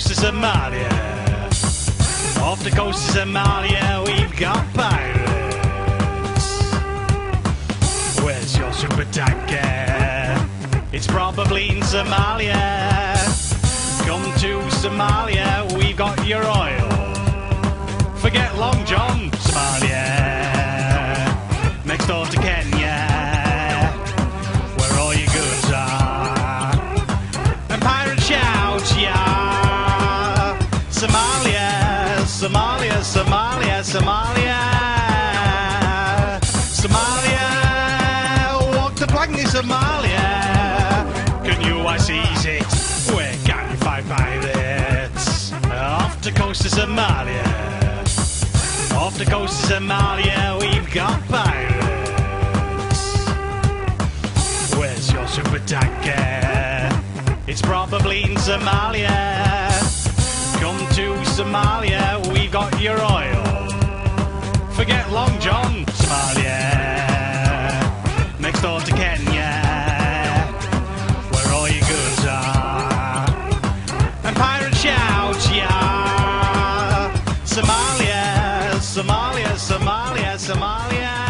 coast of Somalia. Off the coast of Somalia, we've got pirates. Where's your super tanker? It's probably in Somalia. Come to Somalia, we've got your oil. Forget Long John, Somalia. Next door to Kenya, where all your goods are. And pirates shout, yeah. Somalia, Somalia, Somalia, Somalia. Somalia, walk the plank in Somalia. Can you seize it? Where can you find pirates? Off the coast of Somalia. Off the coast of Somalia, we've got pirates. Where's your super tanker? It's probably in Somalia. Come to Somalia, we've got your oil. Forget Long John, Somalia. Next door to Kenya, where all your goods are. And pirates shout, yeah. Somalia, Somalia, Somalia, Somalia.